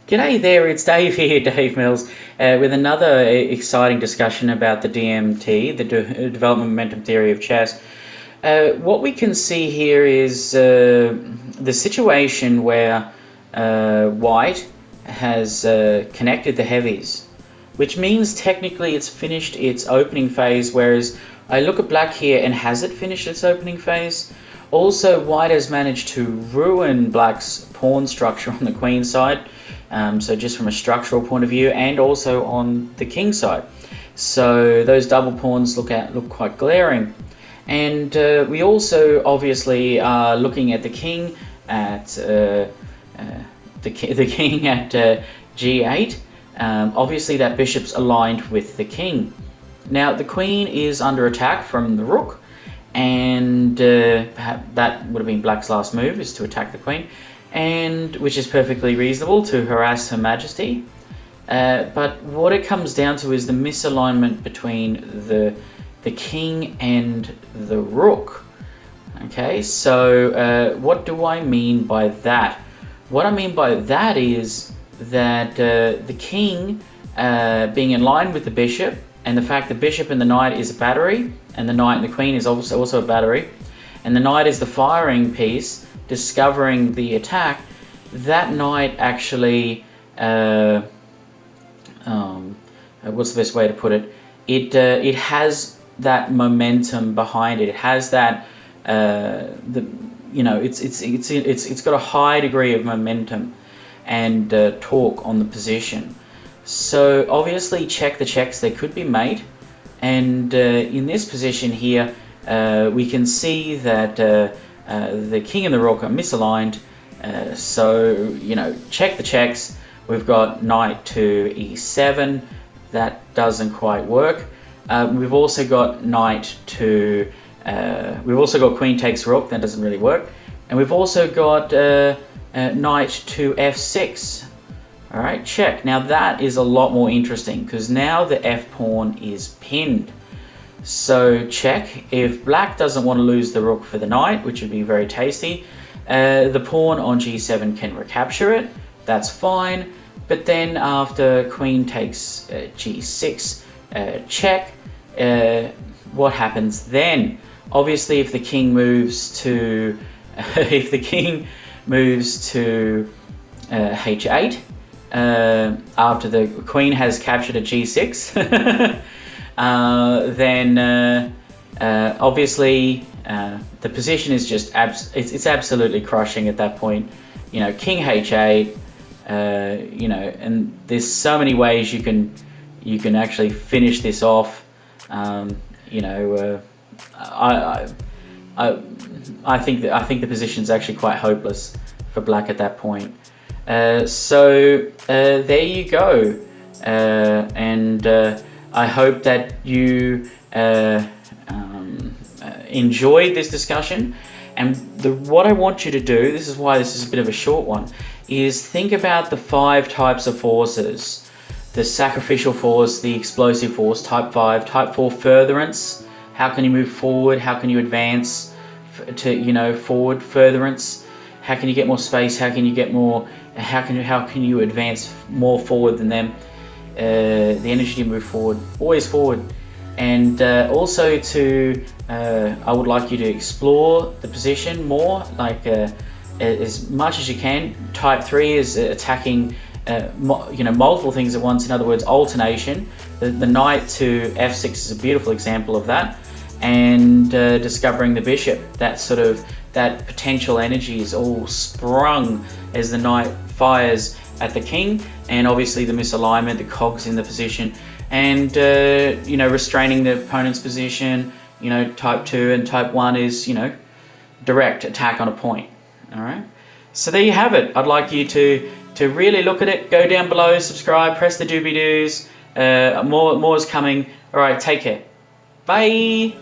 G'day there, it's Dave here, Dave Mills, with another exciting discussion about the DMT, the Development Momentum Theory of Chess. What we can see here is the situation where White has connected the heavies, which means technically it's finished its opening phase, whereas I look at Black here and has it finished its opening phase? Also, White has managed to ruin Black's pawn structure on the queen side. So just from a structural point of view, and also on the king side. So those double pawns look quite glaring. And we also obviously are looking at the king at king at g8. Obviously that bishop's aligned with the king. Now the queen is under attack from the rook, and perhaps that would have been Black's last move, is to attack the queen, and which is perfectly reasonable, to harass Her Majesty. But what it comes down to is the misalignment between the king and the rook. Okay, so what do I mean by that? What I mean by that is that the king being in line with the bishop, and the fact the bishop and the knight is a battery, and the knight and the queen is also a battery, and the knight is the firing piece, discovering the attack, that knight actually, what's the best way to put it? It has that momentum behind it. It has that, it's got a high degree of momentum and torque on the position. So obviously check the checks that could be made, and in this position here, we can see that the king and the rook are misaligned. So check the checks. We've got knight to e7. That doesn't quite work. We've also got knight to. We've also got queen takes rook. That doesn't really work. And we've also got knight to f6. All right, check. Now that is a lot more interesting, because now the f pawn is pinned. So check. If Black doesn't want to lose the rook for the knight, which would be very tasty, the pawn on g7 can recapture it. That's fine. But then after queen takes g6, check, what happens then? Obviously, if the king moves to h8, after the queen has captured a g6, then obviously the position is just it's absolutely crushing at that point. King h8, and there's so many ways you can actually finish this off. I think the position is actually quite hopeless for Black at that point. So there you go, and I hope that you enjoyed this discussion. And what I want you to do, this is why this is a bit of a short one, is think about the 5 types of forces: the sacrificial force, the explosive force, type 5, type 4 furtherance. How can you move forward? How can you advance to forward furtherance? How can you get more space? How can you get more? How can you advance more forward than them? The energy to move forward, always forward. And also I would like you to explore the position more, like as much as you can. Type 3 is attacking multiple things at once. In other words, alternation. The knight to f6 is a beautiful example of that. And discovering the bishop, that potential energy is all sprung as the knight fires at the king, and obviously the misalignment, the cogs in the position, and restraining the opponent's position. Type 2 and type 1 is direct attack on a point. All right, so there you have it. I'd like you to really look at it. Go down below, subscribe, press the doobie doos. More is coming. All right, take care. Bye.